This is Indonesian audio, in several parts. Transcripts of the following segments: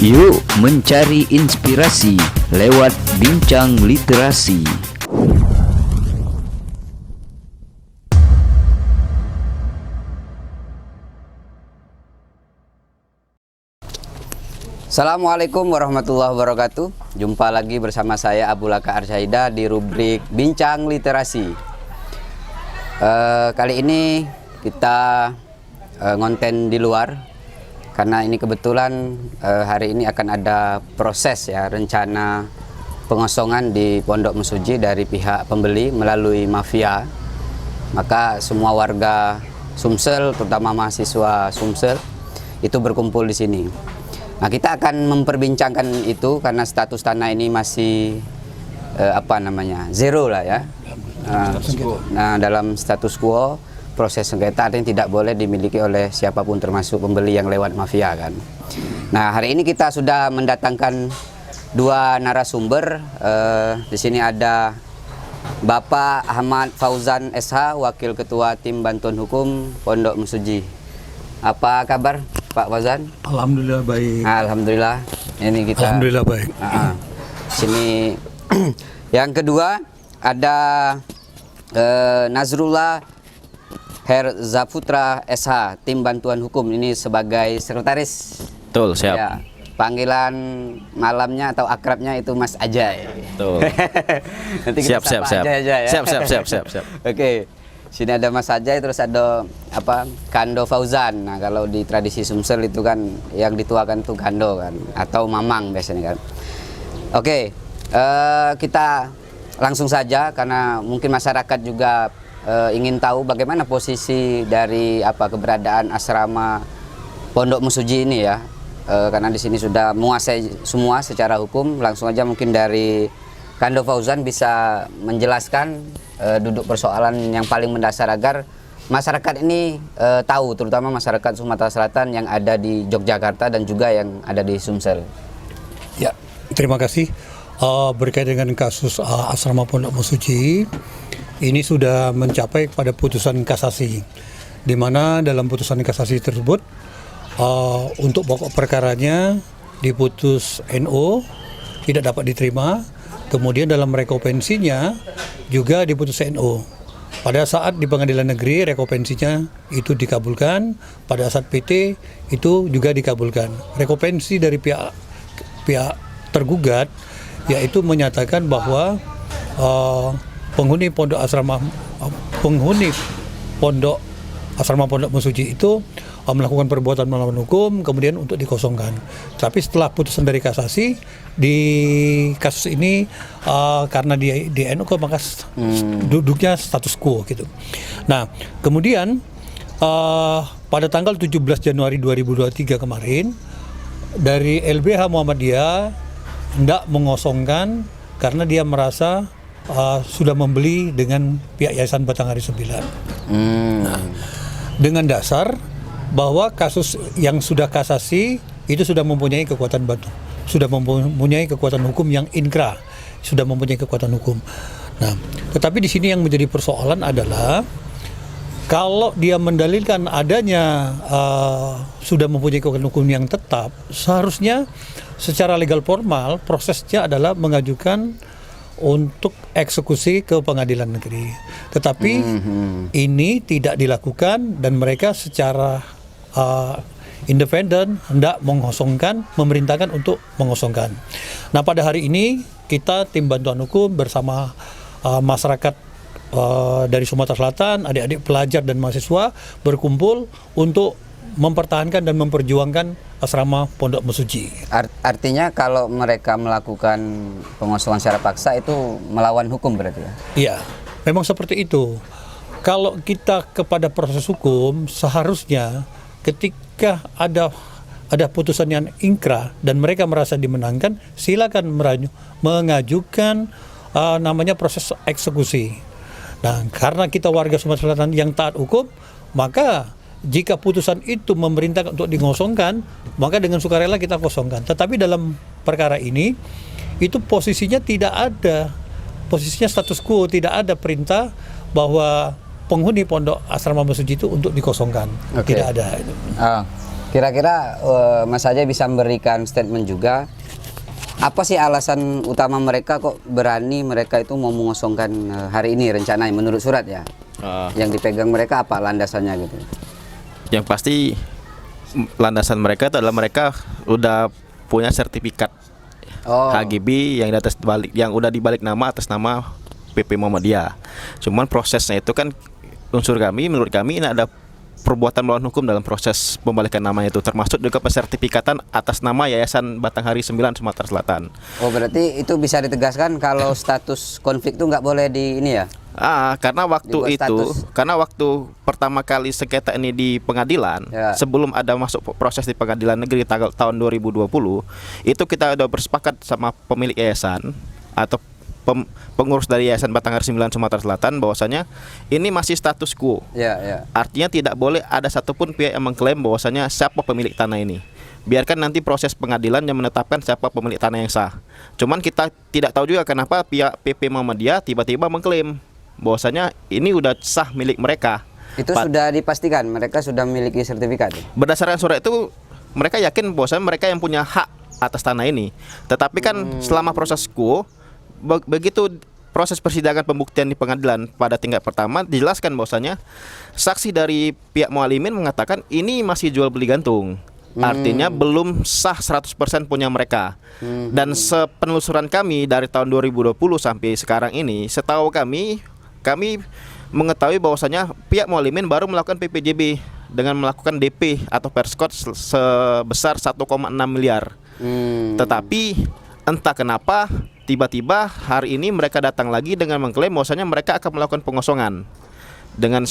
Yuk mencari inspirasi lewat bincang literasi. Assalamualaikum warahmatullahi wabarakatuh. Jumpa lagi bersama saya Abulaka Arsyaida di rubrik Bincang Literasi. Kali ini kita ngonten di luar karena ini kebetulan hari ini akan ada proses ya, rencana pengosongan di Pondok Mesuji dari pihak pembeli melalui mafia. Maka semua warga Sumsel, terutama mahasiswa Sumsel, itu berkumpul di sini. Nah, kita akan memperbincangkan itu karena status tanah ini masih zero lah ya. Nah, dalam status quo, proses sengketa artinya tidak boleh dimiliki oleh siapapun termasuk pembeli yang lewat mafia kan. Nah, hari ini kita sudah mendatangkan dua narasumber. Di sini ada Bapak Ahmad Fauzan SH, Wakil Ketua Tim Bantuan Hukum Pondok Mesuji. Apa kabar Pak Fauzan? Alhamdulillah baik. Alhamdulillah. Ini kita. Alhamdulillah baik. Sini yang kedua ada Nazrullah Herzaputra SH, Tim Bantuan Hukum, ini sebagai sekretaris. Betul, siap. Ya, panggilan malamnya atau akrabnya itu Mas Ajay. Betul. Nanti kita siap. sapa Ajay aja ya. Siap. Oke. Sini ada Mas Ajay, terus ada Kando Fauzan. Nah, kalau di tradisi Sumsel itu kan yang dituakan tuh Kando kan, atau Mamang biasanya kan. Oke, kita langsung saja karena mungkin masyarakat juga ingin tahu bagaimana posisi dari keberadaan asrama Pondok Mesuji ini ya. Karena di sini sudah menguasai semua secara hukum. Langsung aja mungkin dari Kando Fauzan bisa menjelaskan duduk persoalan yang paling mendasar agar masyarakat ini tahu, terutama masyarakat Sumatera Selatan yang ada di Yogyakarta dan juga yang ada di Sumsel. Ya, terima kasih. Berkaitan dengan kasus asrama Pondok Mesuji, ini sudah mencapai pada putusan kasasi, di mana dalam putusan kasasi tersebut untuk pokok perkaranya diputus NO, tidak dapat diterima. Kemudian dalam rekopensinya juga diputus NO. Pada saat di pengadilan negeri rekopensinya itu dikabulkan, pada saat PT itu juga dikabulkan. Rekopensi dari pihak tergugat yaitu menyatakan bahwa penghuni Pondok Asrama Pondok Mesuji itu melakukan perbuatan melawan hukum, kemudian untuk dikosongkan. Tapi setelah putusan dari kasasi, di kasus ini karena di NU maka duduknya status quo gitu. Nah, kemudian pada tanggal 17 Januari 2023 kemarin, dari LBH Muhammadiyah hendak mengosongkan karena dia merasa sudah membeli dengan pihak Yayasan Batanghari 9. Nah, dengan dasar bahwa kasus yang sudah kasasi itu sudah mempunyai kekuatan hukum yang inkrah, sudah mempunyai kekuatan hukum. Nah, tetapi di sini yang menjadi persoalan adalah kalau dia mendalilkan adanya sudah mempunyai kekuatan hukum yang tetap, seharusnya secara legal formal prosesnya adalah mengajukan untuk eksekusi ke pengadilan negeri. Tetapi ini tidak dilakukan dan mereka secara independen hendak mengosongkan, memerintahkan untuk mengosongkan. Nah, pada hari ini kita tim bantuan hukum bersama masyarakat dari Sumatera Selatan, adik-adik pelajar dan mahasiswa berkumpul untuk mempertahankan dan memperjuangkan asrama Pondok Mesuji. Artinya kalau mereka melakukan pengosongan secara paksa itu melawan hukum berarti ya? Iya, memang seperti itu. Kalau kita kepada proses hukum, seharusnya ketika ada putusan yang inkrah dan mereka merasa dimenangkan, silakan mengajukan namanya proses eksekusi. Nah, karena kita warga Sumatera Selatan yang taat hukum, maka jika putusan itu memerintahkan untuk dikosongkan, maka dengan sukarela kita kosongkan. Tetapi dalam perkara ini, itu posisinya tidak ada, posisinya status quo, tidak ada perintah bahwa penghuni Pondok Asrama Mesuji itu untuk dikosongkan. Tidak ada. Kira-kira Mas Ajay bisa memberikan statement juga, apa sih alasan utama mereka kok berani mereka itu mau mengosongkan hari ini rencananya menurut surat ya? Yang dipegang mereka apa landasannya gitu? Yang pasti landasan mereka itu adalah mereka udah punya sertifikat HGB yang di atas balik, yang udah dibalik nama atas nama PP Muhammadiyah. Cuman prosesnya itu kan menurut kami ini ada perbuatan melawan hukum dalam proses pembalikan namanya itu, termasuk juga pensertifikatan atas nama Yayasan Batanghari 9 Sumatera Selatan. Oh, berarti itu bisa ditegaskan kalau status konflik itu nggak boleh di ini ya? Karena waktu Dibuat karena waktu pertama kali sengketa ini di pengadilan, sebelum ada masuk proses di pengadilan negeri tahun 2020, itu kita udah bersepakat sama pemilik yayasan atau pengurus dari Yayasan Batanghari 9 Sumatera Selatan bahwasanya ini masih status quo. Artinya tidak boleh ada satupun pihak yang mengklaim bahwasanya siapa pemilik tanah ini. Biarkan nanti proses pengadilan yang menetapkan siapa pemilik tanah yang sah. Cuman kita tidak tahu juga kenapa pihak PP Muhammadiyah tiba-tiba mengklaim bahwasanya ini udah sah milik mereka. Itu sudah dipastikan mereka sudah memiliki sertifikat. Berdasarkan surat itu mereka yakin bahwasanya mereka yang punya hak atas tanah ini. Tetapi kan selama proses quo, begitu proses persidangan pembuktian di pengadilan pada tingkat pertama dijelaskan bahwasanya saksi dari pihak Mualimin mengatakan ini masih jual beli gantung. Artinya belum sah 100% punya mereka. Dan sepenelusuran kami dari tahun 2020 sampai sekarang ini, setahu kami mengetahui bahwasanya pihak Mualimin baru melakukan PPJB dengan melakukan DP atau perskot sebesar 1,6 miliar. Tetapi entah kenapa tiba-tiba hari ini mereka datang lagi dengan mengklaim bahwasanya mereka akan melakukan pengosongan dengan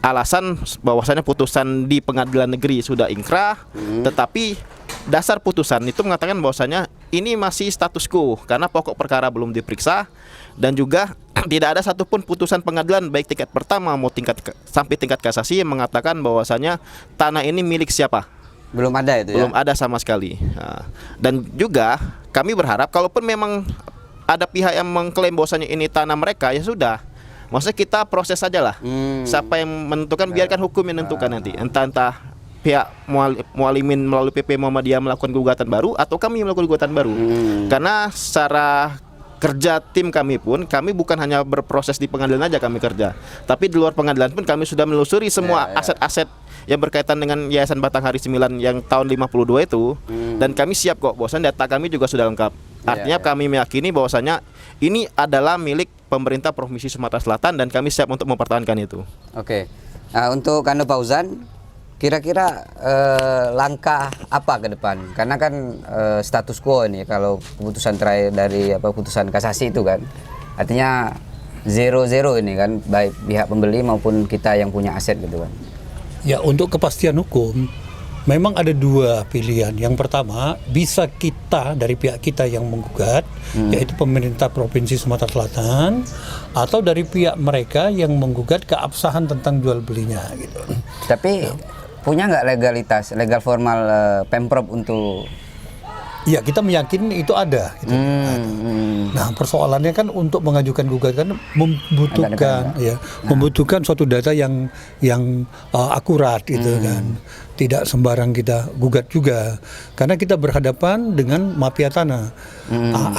alasan bahwasanya putusan di pengadilan negeri sudah ingkrah, tetapi dasar putusan itu mengatakan bahwasanya ini masih status quo karena pokok perkara belum diperiksa dan juga tidak ada satupun putusan pengadilan baik tingkat pertama mau sampai tingkat kasasi yang mengatakan bahwasanya tanah ini milik siapa. Belum ada itu belum ada sama sekali. Dan juga kami berharap kalaupun memang ada pihak yang mengklaim bahwasanya ini tanah mereka, ya sudah. Maksudnya kita proses saja lah. Siapa yang menentukan, biarkan hukum yang menentukan nanti. Entah pihak Mualimin melalui PP Muhammadiyah melakukan gugatan baru atau kami melakukan gugatan baru. Karena secara kerja tim kami pun, kami bukan hanya berproses di pengadilan aja kami kerja, tapi di luar pengadilan pun kami sudah menelusuri semua aset-aset yang berkaitan dengan Yayasan Batanghari 9 yang tahun 52 itu. Dan kami siap kok, bahwasannya data kami juga sudah lengkap. Artinya kami meyakini bahwasanya ini adalah milik pemerintah Provinsi Sumatera Selatan dan kami siap untuk mempertahankan itu. Oke. Untuk Kando Fauzan, kira-kira langkah apa ke depan? Karena kan status quo ini kalau keputusan terakhir dari putusan kasasi itu kan, artinya 0-0 ini kan, baik pihak pembeli maupun kita yang punya aset gitu kan. Ya, untuk kepastian hukum memang ada dua pilihan. Yang pertama, bisa kita dari pihak kita yang menggugat, yaitu pemerintah Provinsi Sumatera Selatan, atau dari pihak mereka yang menggugat keabsahan tentang jual belinya gitu. Tapi punya nggak legalitas, legal formal Pemprov untuk? Ya, kita meyakini itu ada. Gitu. Nah, persoalannya kan untuk mengajukan gugatan membutuhkan suatu data yang akurat gitu kan. Tidak sembarang kita gugat juga, karena kita berhadapan dengan mafia tanah.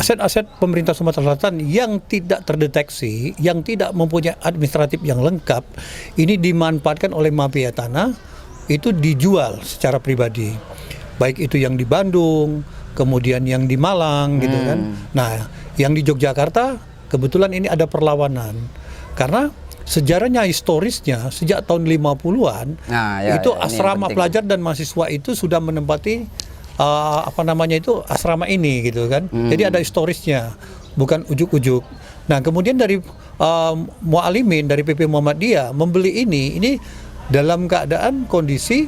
Aset-aset pemerintah Sumatera Selatan yang tidak terdeteksi, yang tidak mempunyai administratif yang lengkap, ini dimanfaatkan oleh mafia tanah, itu dijual secara pribadi. Baik itu yang di Bandung, kemudian yang di Malang gitu kan. Nah, yang di Yogyakarta kebetulan ini ada perlawanan. Karena sejarahnya, historisnya sejak tahun 50-an itu asrama pelajar dan mahasiswa itu sudah menempati asrama ini gitu kan. Jadi ada historisnya, bukan ujuk-ujuk. Nah, kemudian dari Mualimin dari PP Muhammadiyah membeli ini dalam keadaan kondisi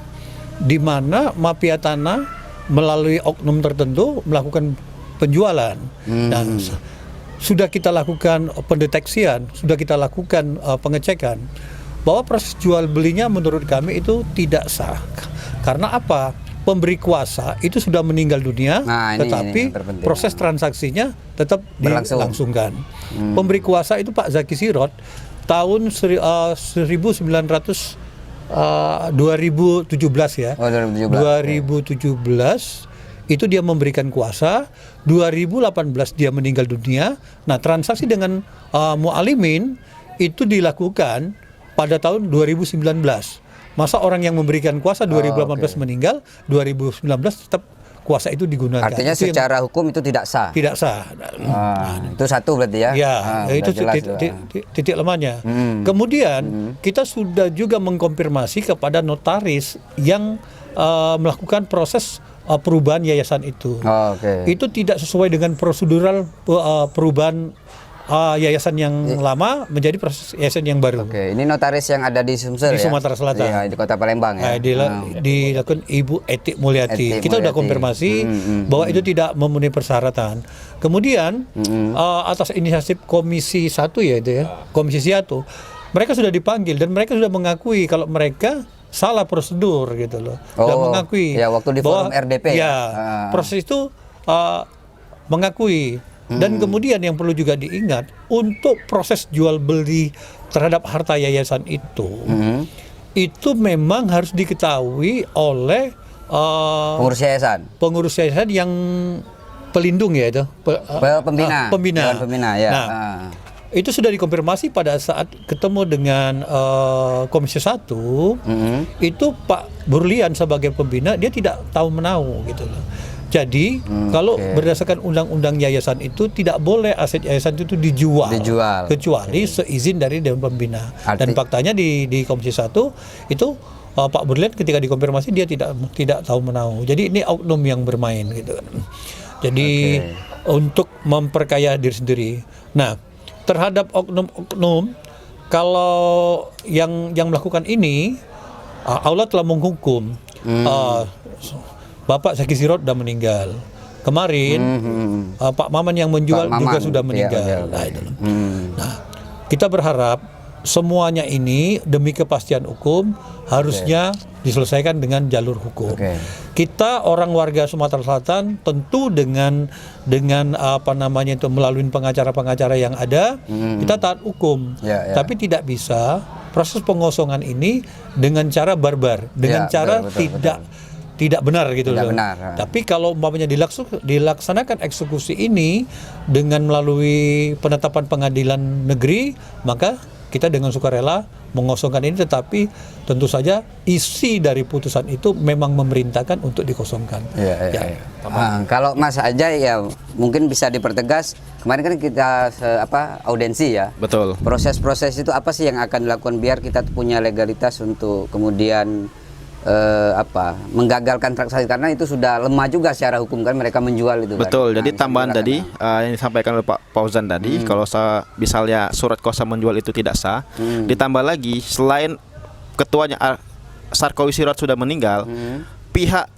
di mana mafia tanah melalui oknum tertentu melakukan penjualan. Dan sudah kita lakukan pendeteksian, sudah kita lakukan pengecekan bahwa proses jual belinya menurut kami itu tidak sah. Karena apa? Pemberi kuasa itu sudah meninggal dunia, tetapi proses transaksinya tetap dilangsungkan. Pemberi kuasa itu Pak Zaki Sirot tahun 1999 2017 ya. Oh, 2017. 2017 itu dia memberikan kuasa, 2018 dia meninggal dunia. Nah, transaksi dengan Mualimin itu dilakukan pada tahun 2019. Masa orang yang memberikan kuasa 2018 meninggal, 2019 tetap kuasa itu digunakan. Artinya itu secara hukum itu tidak sah. tidak sah. Itu satu berarti ya. Ya, itu udah jelas titik lemahnya. Kemudian kita sudah juga mengkonfirmasi kepada notaris yang melakukan proses perubahan yayasan itu. Oke. Itu tidak sesuai dengan prosedural perubahan yayasan yang lama menjadi proses yayasan yang baru. Oke, ini notaris yang ada di Sumsel Di ya? Sumatera Selatan. Iya, di Kota Palembang ya. Dilakukan Ibu Etik Mulyati. Etik Kita sudah Mulyati. konfirmasi bahwa itu tidak memenuhi persyaratan. Kemudian atas inisiatif Komisi 1 ya itu ya, Komisi 1, mereka sudah dipanggil dan mereka sudah mengakui kalau mereka salah prosedur gitu loh. Dan mengakui ya, waktu di bahwa, forum RDP ya. proses itu mengakui. Dan kemudian yang perlu juga diingat, untuk proses jual beli terhadap harta yayasan itu memang harus diketahui oleh Pengurus yayasan yang pelindung ya itu pembina. Dewan pembina ya. Nah, itu sudah dikonfirmasi pada saat ketemu dengan Komisi 1. Itu Pak Burlian sebagai pembina dia tidak tahu menahu gitu loh. Jadi kalau berdasarkan undang-undang yayasan itu tidak boleh aset yayasan itu dijual. Kecuali seizin dari Dewan Pembina. Dan faktanya di Komisi 1 itu Pak Burlian ketika dikonfirmasi dia tidak tahu menahu. Jadi ini oknum yang bermain gitu kan. Jadi untuk memperkaya diri sendiri. Nah, terhadap oknum-oknum kalau yang melakukan ini Allah telah menghukum. Bapak Zaki Sirot sudah meninggal. Kemarin Pak Maman yang menjual juga sudah meninggal. Nah, kita berharap semuanya ini demi kepastian hukum harusnya diselesaikan dengan jalur hukum. Kita orang warga Sumatera Selatan tentu dengan itu melalui pengacara-pengacara yang ada, kita taat hukum. Tapi tidak bisa proses pengosongan ini dengan cara barbar, dengan cara tidak benar gitu loh. Tapi kalau umpamanya dilaksanakan eksekusi ini dengan melalui penetapan pengadilan negeri, maka kita dengan sukarela mengosongkan ini, tetapi tentu saja isi dari putusan itu memang memerintahkan untuk dikosongkan. Kalau Mas Ajay ya mungkin bisa dipertegas, kemarin kan kita audensi ya. Betul. Proses-proses itu apa sih yang akan dilakukan biar kita punya legalitas untuk kemudian menggagalkan transaksi, karena itu sudah lemah juga secara hukum kan mereka menjual itu. Betul. Kan? Jadi tambahan tadi yang disampaikan oleh Pak Fauzan tadi, kalau misalnya surat kuasa menjual itu tidak sah, ditambah lagi selain ketuanya Sarkowi Sirot sudah meninggal, pihak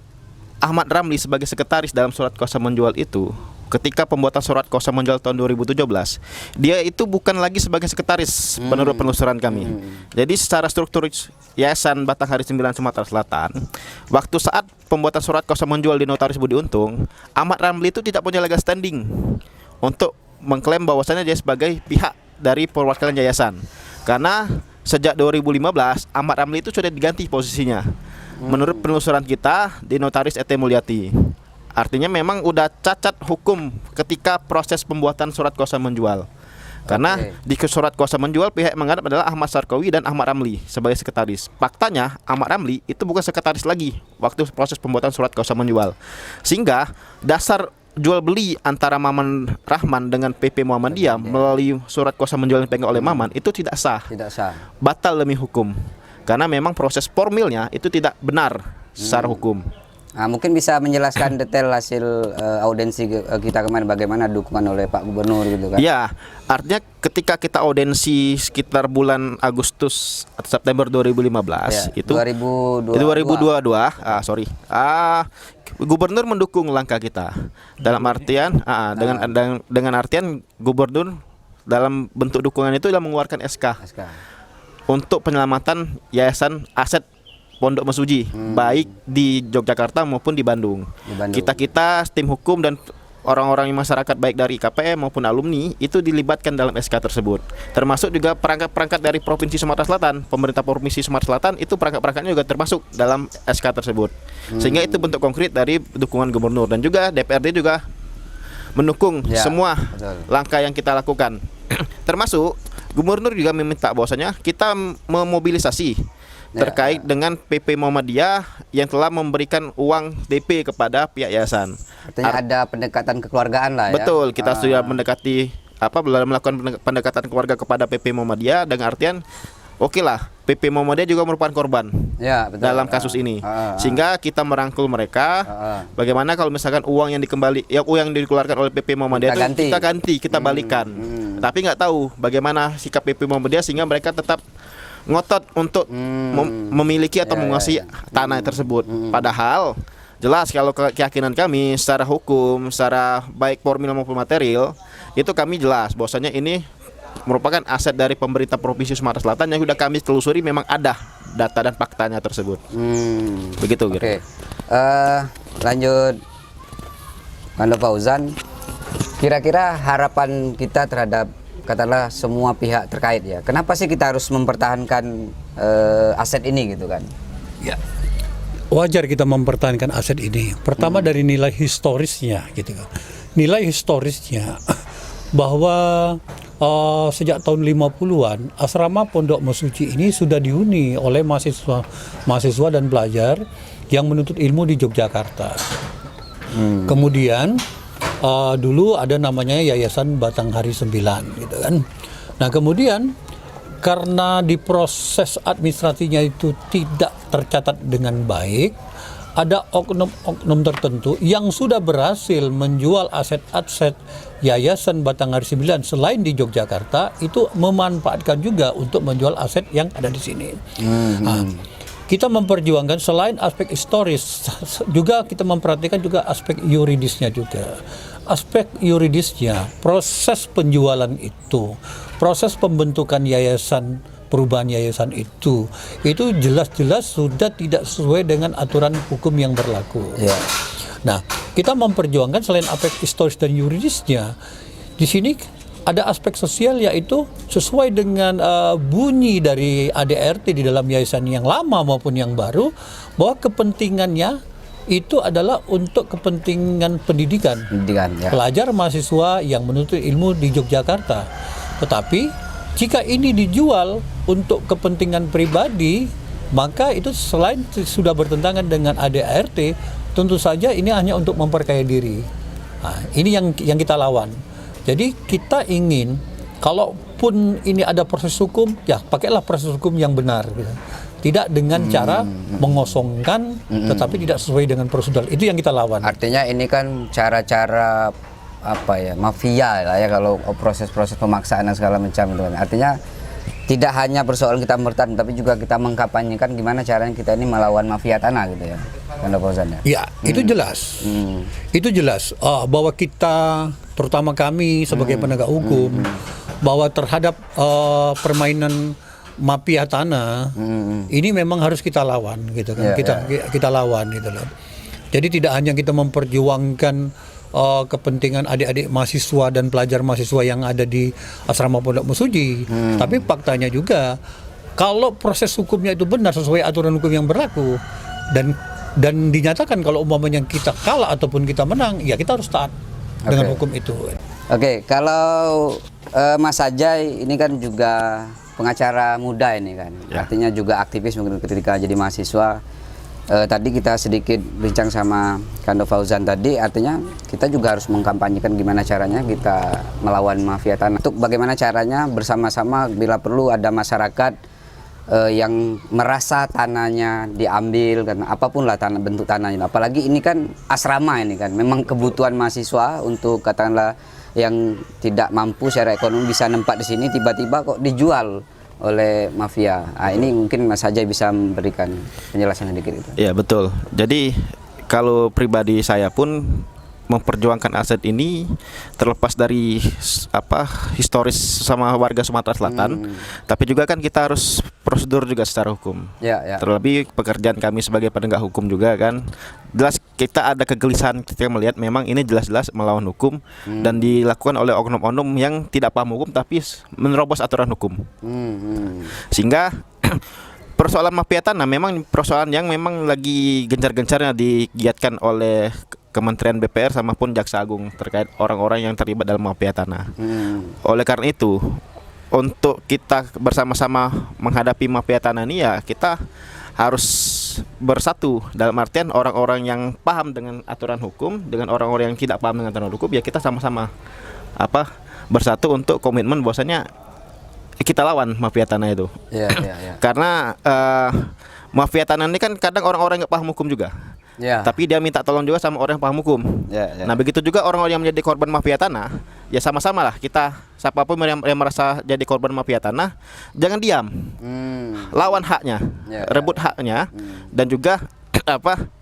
Ahmad Ramli sebagai sekretaris dalam surat kuasa menjual itu, ketika pembuatan surat kuasa menjual tahun 2017, dia itu bukan lagi sebagai sekretaris menurut penelusuran kami. Jadi secara struktur Yayasan Batanghari 9 Sumatera Selatan, waktu saat pembuatan surat kuasa menjual di Notaris Budi Untung, Ahmad Ramli itu tidak punya legal standing untuk mengklaim bahwasannya dia sebagai pihak dari perwakilan yayasan. Karena sejak 2015 Ahmad Ramli itu sudah diganti posisinya. Menurut penelusuran kita di Notaris ET Mulyati. Artinya memang udah cacat hukum ketika proses pembuatan surat kuasa menjual. Karena di surat kuasa menjual pihak yang menghadap adalah Ahmad Sarkowi dan Ahmad Ramli sebagai sekretaris. Faktanya Ahmad Ramli itu bukan sekretaris lagi waktu proses pembuatan surat kuasa menjual. Sehingga dasar jual beli antara Maman Rahman dengan PP Muhammadiyah melalui surat kuasa menjual yang dipegang oleh Maman itu tidak sah. Batal demi hukum. Karena memang proses formilnya itu tidak benar secara hukum. Nah, mungkin bisa menjelaskan detail hasil audensi kita kemarin, bagaimana dukungan oleh Pak Gubernur gitu kan? Iya, artinya ketika kita audensi sekitar bulan Agustus atau September 2015 itu 2022, Gubernur mendukung langkah kita dalam artian dengan artian Gubernur dalam bentuk dukungan itu adalah mengeluarkan SK. Untuk penyelamatan yayasan aset Pondok Mesuji, baik di Yogyakarta maupun di Bandung. Kita tim hukum dan orang-orang masyarakat baik dari KPM maupun alumni itu dilibatkan dalam SK tersebut. Termasuk juga perangkat-perangkat dari Provinsi Sumatera Selatan, pemerintah Provinsi Sumatera Selatan itu perangkat-perangkatnya juga termasuk dalam SK tersebut. Sehingga itu bentuk konkret dari dukungan gubernur, dan juga DPRD juga mendukung Ya, semua betul. langkah yang kita lakukan. Termasuk gubernur juga meminta bahwasanya kita memobilisasi terkait dengan PP Muhammadiyah yang telah memberikan uang DP kepada pihak yayasan. Artinya ada pendekatan kekeluargaan lah ya. Betul, kita sudah mendekati melakukan pendekatan keluarga kepada PP Muhammadiyah dengan artian oke lah, PP Muhammadiyah juga merupakan korban Ya, betul. dalam kasus ini. Sehingga kita merangkul mereka. Bagaimana kalau misalkan uang yang uang yang dikeluarkan oleh PP Muhammadiyah itu kita ganti, kita balikan. Tapi nggak tahu bagaimana sikap PP Muhammadiyah sehingga mereka tetap ngotot untuk memiliki atau menguasai tanah tersebut. Padahal jelas kalau keyakinan kami secara hukum, secara baik formil maupun material, itu kami jelas bahwasanya ini merupakan aset dari pemerintah Provinsi Sumatera Selatan yang sudah kami telusuri, memang ada data dan faktanya tersebut. Begitu. Oke. Lanjut, Kando Fauzan. Kira-kira harapan kita terhadap katakanlah semua pihak terkait ya. Kenapa sih kita harus mempertahankan aset ini gitu kan? Ya. Wajar kita mempertahankan aset ini. Pertama dari nilai historisnya gitu kan. Nilai historisnya bahwa sejak tahun 50-an asrama Pondok Mesuci ini sudah dihuni oleh mahasiswa dan pelajar yang menuntut ilmu di Yogyakarta. Kemudian dulu ada namanya Yayasan Batanghari 9 gitu kan. Nah, kemudian karena di proses administrasinya itu tidak tercatat dengan baik, ada oknum-oknum tertentu yang sudah berhasil menjual aset-aset Yayasan Batanghari 9 selain di Yogyakarta, itu memanfaatkan juga untuk menjual aset yang ada di sini. Nah, kita memperjuangkan selain aspek historis, juga kita memperhatikan juga aspek yuridisnya juga. Aspek yuridisnya, proses penjualan itu, proses pembentukan yayasan, perubahan yayasan itu jelas-jelas sudah tidak sesuai dengan aturan hukum yang berlaku. Ya. Nah, kita memperjuangkan selain aspek historis dan yuridisnya, di sini ada aspek sosial, yaitu sesuai dengan bunyi dari ADRT di dalam yayasan yang lama maupun yang baru, bahwa kepentingannya itu adalah untuk kepentingan pendidikan Ya. pelajar mahasiswa yang menuntut ilmu di Yogyakarta. Tetapi jika ini dijual untuk kepentingan pribadi, maka itu selain sudah bertentangan dengan ADRT, tentu saja ini hanya untuk memperkaya diri. Nah, ini yang kita lawan. Jadi kita ingin, kalaupun ini ada proses hukum, ya pakailah proses hukum yang benar gitu. Tidak dengan cara mengosongkan, tetapi tidak sesuai dengan prosedur. Itu yang kita lawan. Artinya ini kan cara-cara mafia lah ya, kalau proses-proses pemaksaan dan segala macam itu kan. Artinya tidak hanya persoalan kita bertahan, tapi juga kita mengkampanyekan gimana caranya kita ini melawan mafia tanah gitu ya, Kando Fauzan ya. Ya, itu jelas. Itu jelas bahwa kita, terutama kami sebagai penegak hukum, bahwa terhadap permainan mafia tanah ini memang harus kita lawan gitu kan. Kita lawan gitu loh. Jadi tidak hanya kita memperjuangkan kepentingan adik-adik mahasiswa dan pelajar mahasiswa yang ada di asrama Pondok Mesuci, tapi faktanya juga kalau proses hukumnya itu benar sesuai aturan hukum yang berlaku, dan dinyatakan kalau umpamanya kita kalah ataupun kita menang, ya kita harus taat dengan hukum itu. Oke, kalau Mas Ajay ini kan juga pengacara muda ini kan, artinya juga aktivis mungkin ketika jadi mahasiswa. Tadi kita sedikit bincang sama Kando Fauzan tadi, artinya kita juga harus mengkampanyekan gimana caranya kita melawan mafia tanah. Untuk bagaimana caranya bersama-sama bila perlu ada masyarakat yang merasa tanahnya diambil, karena apapun lah bentuk tanahnya. Apalagi ini kan asrama, ini kan memang kebutuhan mahasiswa untuk katakanlah yang tidak mampu secara ekonomi bisa nempat di sini, tiba-tiba kok dijual oleh mafia. Nah, ini mungkin Mas Ajay bisa memberikan penjelasan sedikit itu. Ya betul. Jadi kalau pribadi saya pun memperjuangkan aset ini terlepas dari historis sama warga Sumatera Selatan, tapi juga kan kita harus prosedur juga secara hukum. Terlebih pekerjaan kami sebagai penegak hukum juga kan, jelas kita ada kegelisahan ketika melihat memang ini jelas-jelas melawan hukum dan dilakukan oleh oknum-oknum yang tidak paham hukum tapi menerobos aturan hukum. Sehingga persoalan mafia tanah memang persoalan yang memang lagi gencar-gencarnya digiatkan oleh Kementerian BPR sama pun Jaksa Agung terkait orang-orang yang terlibat dalam mafia tanah. Oleh karena itu, untuk kita bersama-sama menghadapi mafia tanah ini ya kita harus bersatu, dalam artian orang-orang yang paham dengan aturan hukum dengan orang-orang yang tidak paham dengan aturan hukum, ya kita sama-sama bersatu untuk komitmen bahwasanya kita lawan mafia tanah itu. Karena mafia tanah ini kan kadang orang-orang nggak paham hukum juga. Tapi dia minta tolong juga sama orang yang paham hukum. Nah begitu juga orang-orang yang menjadi korban mafia tanah, ya sama-sama lah kita, siapapun yang merasa jadi korban mafia tanah, jangan diam, lawan haknya, rebut haknya, dan juga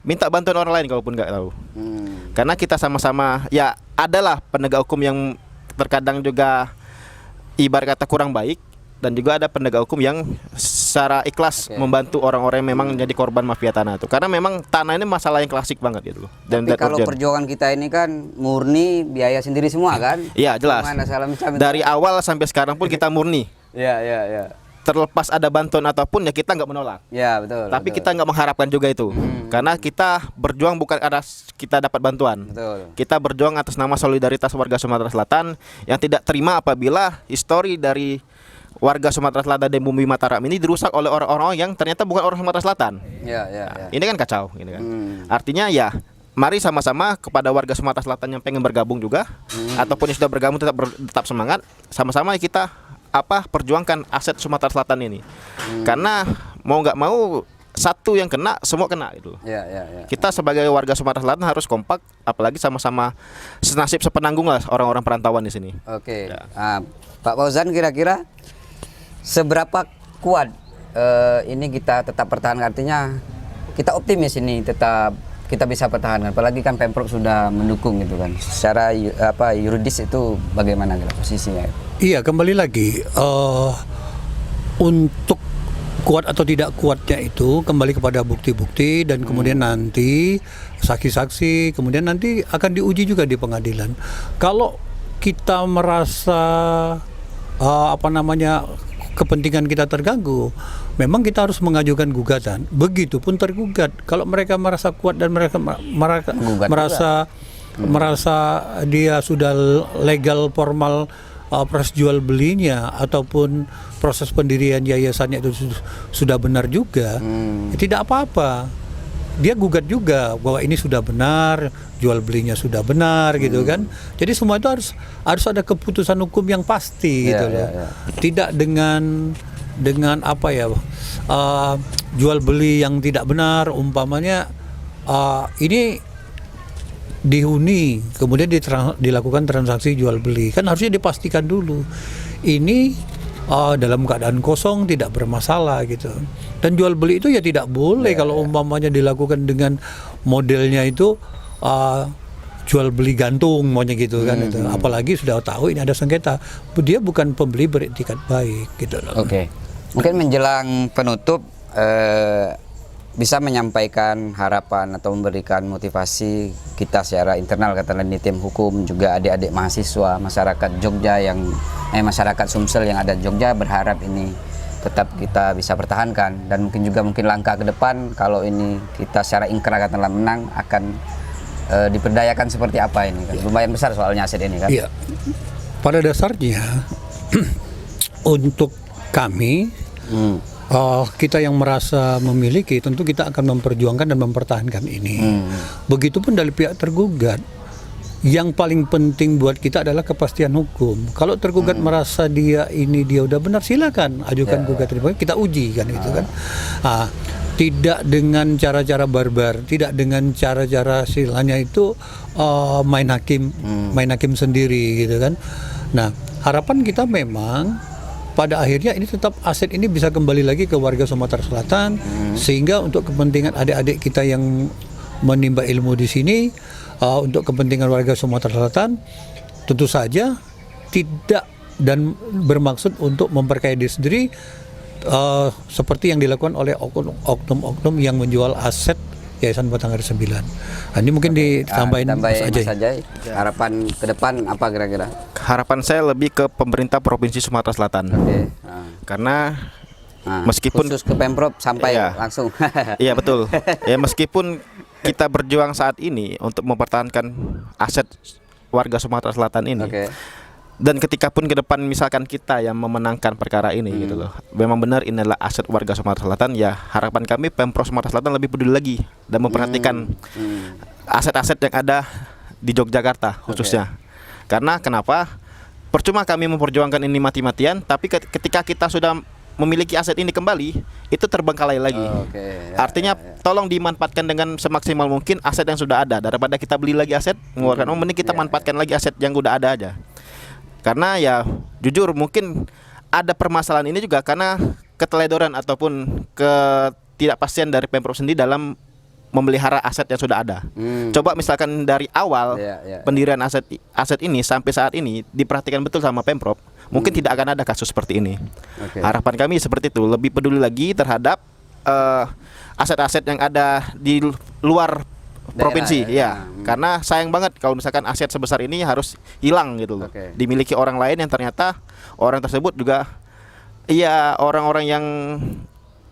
minta bantuan orang lain kalaupun nggak tahu. Karena kita sama-sama ya adalah penegak hukum yang terkadang juga ibarat kata kurang baik, dan juga ada penegak hukum yang secara ikhlas membantu orang-orang yang memang menjadi korban mafia tanah itu. Karena memang tanah ini masalah yang klasik banget gitu loh. Tapi kalau perjuangan kita ini kan murni biaya sendiri semua kan? Iya jelas. Dari awal sampai sekarang pun kita murni. Terlepas ada bantuan ataupun ya kita nggak menolak. Betul. Tapi kita nggak mengharapkan juga itu. Karena kita berjuang bukan karena kita dapat bantuan. Kita berjuang atas nama solidaritas warga Sumatera Selatan yang tidak terima apabila histori dari warga Sumatera Selatan dan Bumi Mataram ini dirusak oleh orang-orang yang ternyata bukan orang Sumatera Selatan. Ini kan kacau, gitu kan. Artinya ya, mari sama-sama kepada warga Sumatera Selatan yang pengen bergabung juga, ataupun yang sudah bergabung tetap semangat, sama-sama kita perjuangkan aset Sumatera Selatan ini. Karena mau nggak mau satu yang kena, semua kena gitu. Kita sebagai warga Sumatera Selatan harus kompak, apalagi sama-sama senasib sepenanggung lah orang-orang perantauan di sini. Pak Fauzan, kira-kira seberapa kuat ini kita tetap pertahankan? Artinya kita optimis ini tetap kita bisa pertahankan, apalagi kan Pemprov sudah mendukung gitu kan. Secara yuridis itu bagaimana gitu posisinya? Iya, kembali lagi untuk kuat atau tidak kuatnya itu kembali kepada bukti-bukti dan kemudian nanti saksi-saksi, kemudian nanti akan diuji juga di pengadilan. Kalau kita merasa kepentingan kita terganggu, memang kita harus mengajukan gugatan. Begitupun tergugat. Kalau mereka merasa kuat dan mereka merasa dia sudah legal formal proses jual belinya ataupun proses pendirian yayasannya itu sudah benar juga, tidak apa-apa. Dia gugat juga bahwa ini sudah benar, jual belinya sudah benar gitu kan. Jadi semua itu harus ada keputusan hukum yang pasti gitu loh. Tidak dengan jual beli yang tidak benar, umpamanya ini dihuni kemudian dilakukan transaksi jual beli, kan harusnya dipastikan dulu ini dalam keadaan kosong tidak bermasalah gitu. Dan jual beli itu ya tidak boleh kalau umpamanya dilakukan dengan modelnya itu jual beli gantung maunya gitu kan itu. Apalagi sudah tahu ini ada sengketa, dia bukan pembeli beretikat baik gitu loh. Mungkin menjelang penutup bisa menyampaikan harapan atau memberikan motivasi kita secara internal, katakanlah di tim hukum, juga adik-adik mahasiswa, masyarakat Jogja masyarakat Sumsel yang ada di Jogja berharap ini tetap kita bisa pertahankan, dan mungkin langkah ke depan kalau ini kita secara ingkrah katakanlah menang akan diperdayakan seperti apa ini kan. Lumayan besar soalnya aset ini kan. Iya. Pada dasarnya untuk kami kita yang merasa memiliki, tentu kita akan memperjuangkan dan mempertahankan ini. Begitupun dari pihak tergugat. Yang paling penting buat kita adalah kepastian hukum. Kalau tergugat merasa dia udah benar, silakan ajukan gugatan, kita uji kan itu kan. Tidak dengan cara-cara barbar, tidak dengan cara-cara silanya itu main hakim sendiri gitu kan. Nah, harapan kita memang pada akhirnya ini tetap aset ini bisa kembali lagi ke warga Sumatera Selatan, sehingga untuk kepentingan adik-adik kita yang menimba ilmu di sini untuk kepentingan warga Sumatera Selatan, tentu saja tidak dan bermaksud untuk memperkaya diri sendiri seperti yang dilakukan oleh oknum-oknum yang menjual aset Yayasan Batanghari 9. Nah, ini mungkin ditambahin Mas Ajay. Harapan ke depan apa kira-kira? Harapan saya lebih ke pemerintah Provinsi Sumatera Selatan. Oke. Karena Nah, meskipun khusus ke Pemprov sampai Iya. langsung. iya betul. Ya meskipun kita berjuang saat ini untuk mempertahankan aset warga Sumatera Selatan ini. Oke. Dan ketika pun ke depan misalkan kita yang memenangkan perkara ini gitu loh. Memang benar ini adalah aset warga Sumatera Selatan, ya harapan kami Pemprov Sumatera Selatan lebih peduli lagi dan memperhatikan aset-aset yang ada di Yogyakarta khususnya. Karena kenapa? Percuma kami memperjuangkan ini mati-matian, tapi ketika kita sudah memiliki aset ini kembali, itu terbengkalai lagi. Artinya tolong dimanfaatkan dengan semaksimal mungkin aset yang sudah ada, daripada kita beli lagi aset, mengeluarkan uang, mending kita manfaatkan lagi aset yang udah ada aja. Karena ya jujur mungkin ada permasalahan ini juga karena keteledoran ataupun ketidakpastian dari Pemprov sendiri dalam memelihara aset yang sudah ada. Coba misalkan dari awal pendirian aset ini sampai saat ini diperhatikan betul sama Pemprov, mungkin tidak akan ada kasus seperti ini. Harapan kami seperti itu, lebih peduli lagi terhadap aset-aset yang ada di luar provinsi, karena sayang banget kalau misalkan aset sebesar ini harus hilang gitu loh, dimiliki orang lain yang ternyata orang tersebut juga orang-orang yang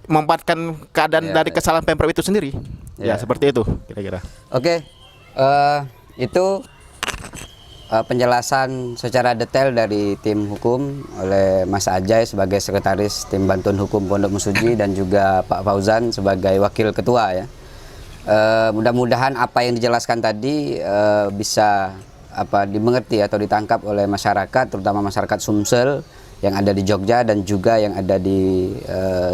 memanfaatkan keadaan dari kesalahan Pemprov itu sendiri. Seperti itu kira-kira. Itu penjelasan secara detail dari tim hukum oleh Mas Ajay sebagai sekretaris tim bantuan hukum Pondok Mesuji dan juga Pak Fauzan sebagai wakil ketua ya. Mudah-mudahan apa yang dijelaskan tadi bisa dimengerti atau ditangkap oleh masyarakat, terutama masyarakat Sumsel yang ada di Jogja dan juga yang ada di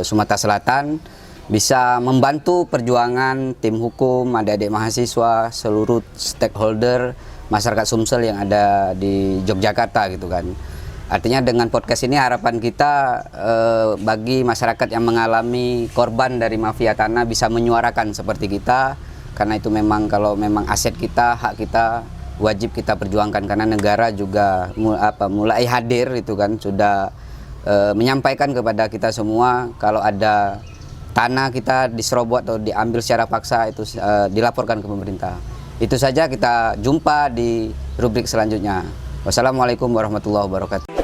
Sumatera Selatan, bisa membantu perjuangan tim hukum, adik-adik mahasiswa, seluruh stakeholder masyarakat Sumsel yang ada di Yogyakarta gitu kan. Artinya dengan podcast ini harapan kita bagi masyarakat yang mengalami korban dari mafia tanah bisa menyuarakan seperti kita, karena itu memang kalau memang aset kita, hak kita wajib kita perjuangkan, karena negara juga mulai hadir itu kan, sudah menyampaikan kepada kita semua kalau ada tanah kita diserobot atau diambil secara paksa itu dilaporkan ke pemerintah. Itu saja, kita jumpa di rubrik selanjutnya. Wassalamualaikum warahmatullahi wabarakatuh.